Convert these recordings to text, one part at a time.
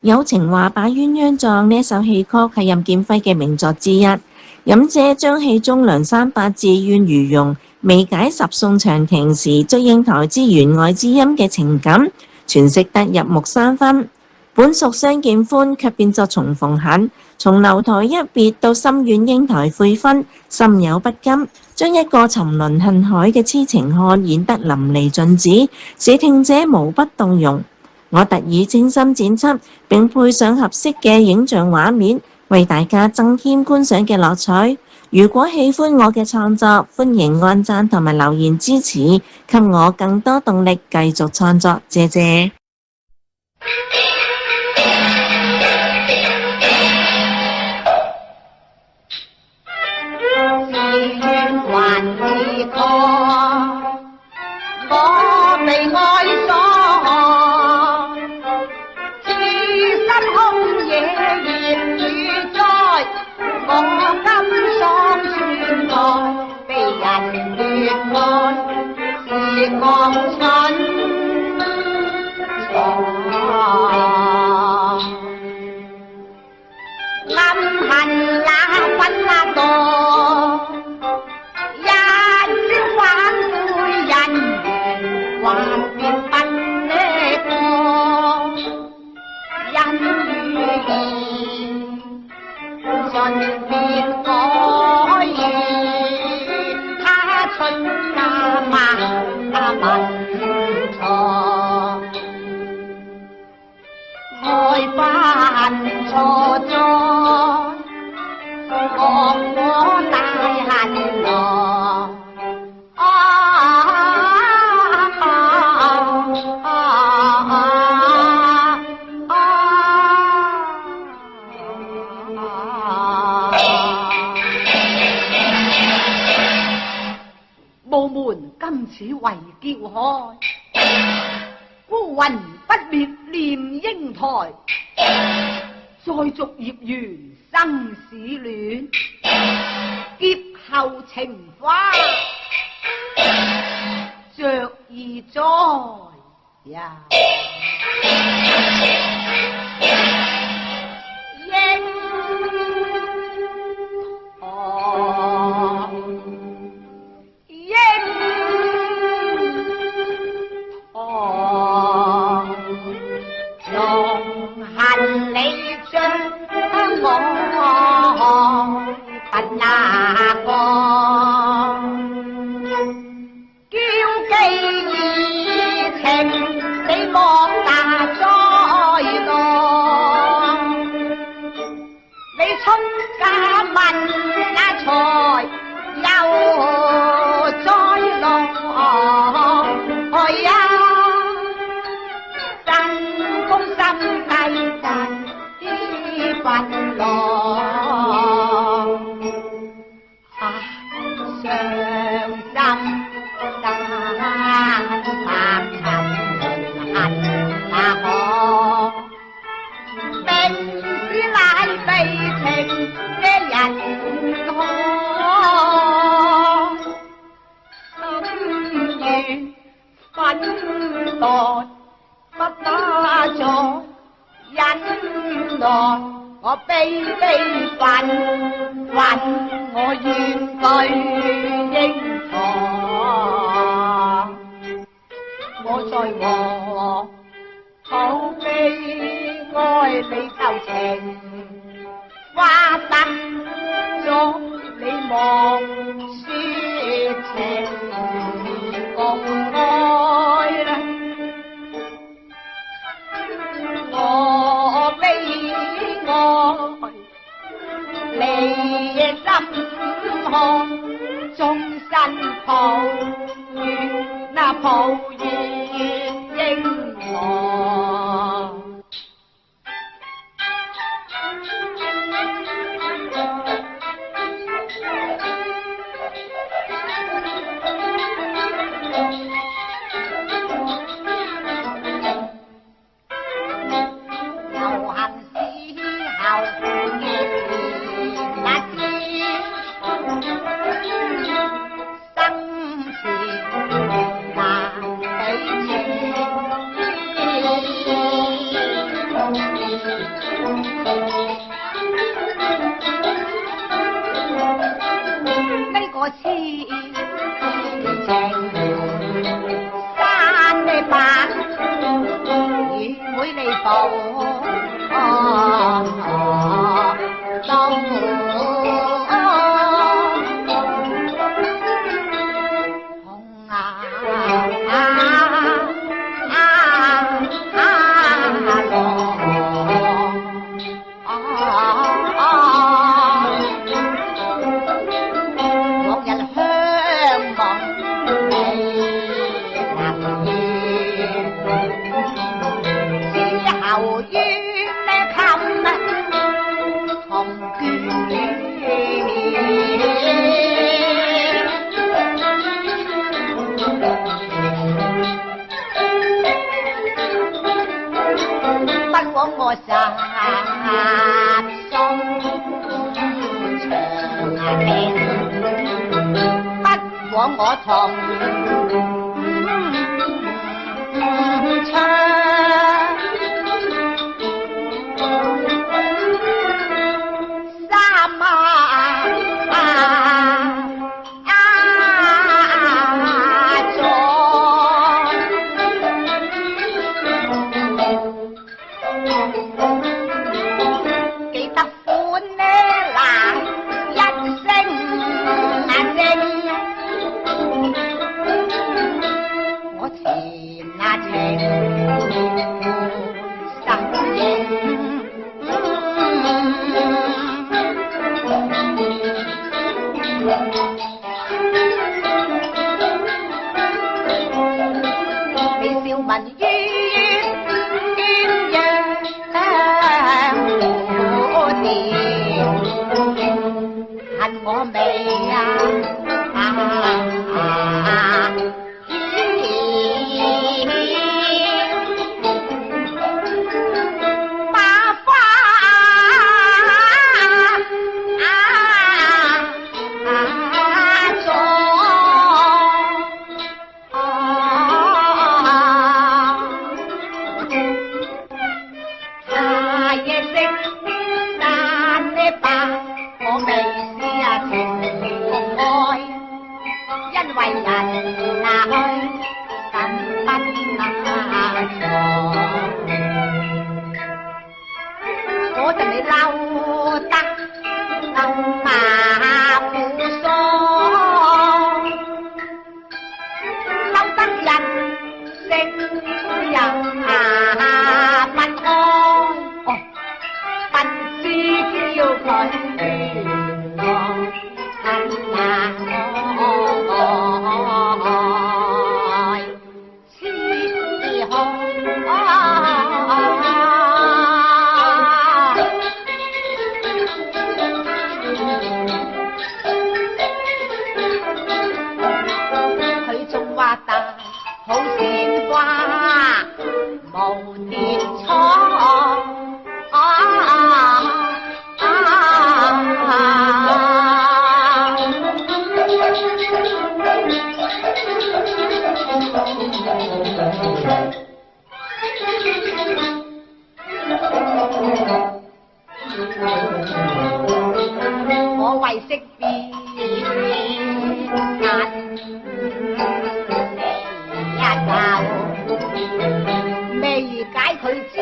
有情話把鴛鴦撞呢首戲曲係任劍輝嘅名作之一。飲者將戲中梁山伯自願如蓉、未解十送長亭時祝英台之弦外之音嘅情感詮釋得入木三分。本屬相見歡，卻變作重逢恨。從樓台一別到心願英台悔婚，心有不甘，將一個沉淪恨海嘅痴情漢演得淋漓盡致，使聽者無不動容。我特意精心剪輯並配上合適嘅影像畫面，為大家增添觀賞嘅樂趣。如果喜歡我嘅創作，歡迎按讚同埋留言支持，給我更多動力繼續創作。謝謝。我被愛鎖，此生空野言語哉，我今喪算來，被人戀愛是惡蠢暗恨那分那多，一朝反悔人緣，還變笨呢個因與義，順便改願他出家嘛問錯，愛犯錯咗，惡果大恨我。武門今此為叫開，孤魂不滅念英台，再續業緣生死戀，劫後情花着意哉呀！英仲恨你將我不那個嬌寄義情，你莫大災浪。你出家問那財又災浪，哎呀！真公心計盡啲笨狼，傷心得百尋恨那可，明知乃悲情嘅人可，心願分待。不打咗忍耐，我悲悲憤憤，我怨對英台，我在我好悲哀你舊情，話得咗你莫說情共愛啦。我悲哀，你心看，終身抱怨那抱怨英我。痴情山的白，與每你步到我十送長命，不枉我同唱。我為識別眼一舊，未解佢知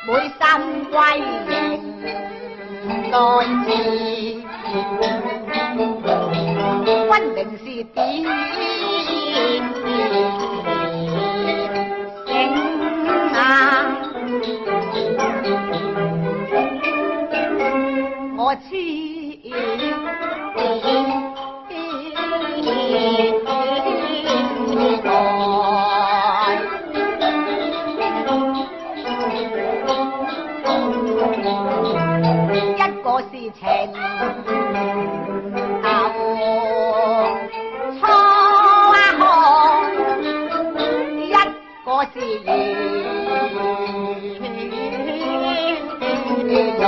每心歸形內字，分明是點醒啊！我痴一個是情頭初開，容，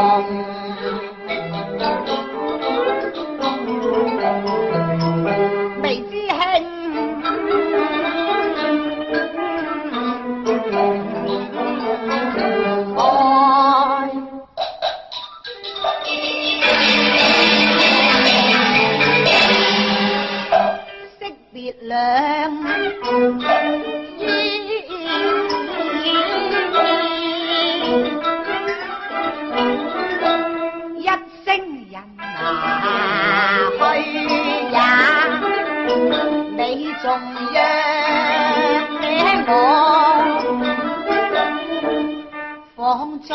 未知興。愛惜別兩一聲人去也，你仲讓我放縱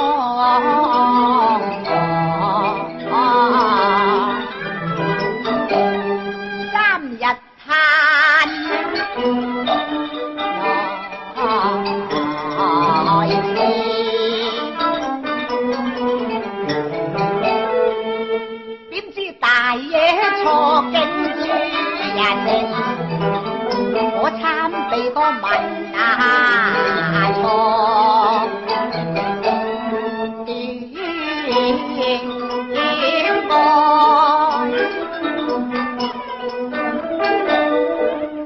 三日嘆來點知大野錯境主人，我參備個文錯。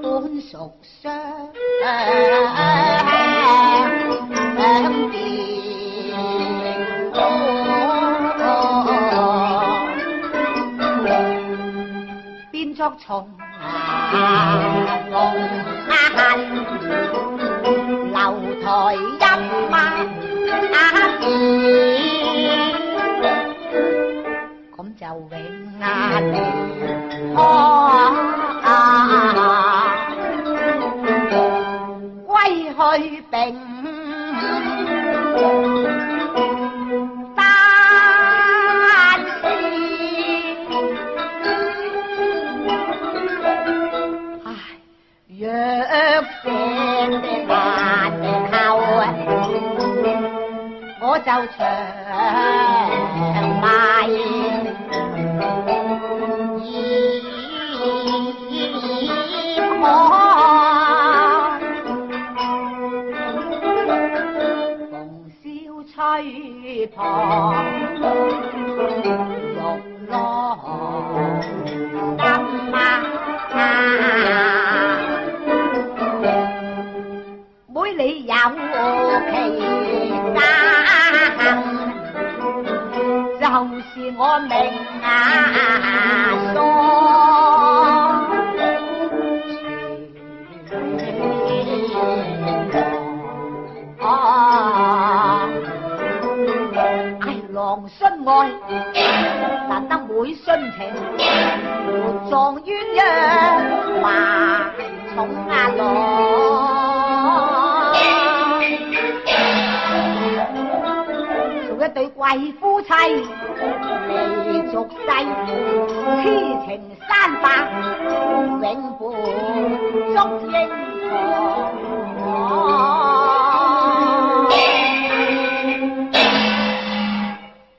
本屬相變，變作從龍恨，樓台一晚咁就永離歸去並單是，唉，若捨的難後，我就長埋逢宵吹旁玉羅金每里有其間，就是我命郎殉愛，難得會殉情，活狀鴛鴦懷重郎，做一對貴夫妻，離俗世，痴情山伯，永伴足英雄。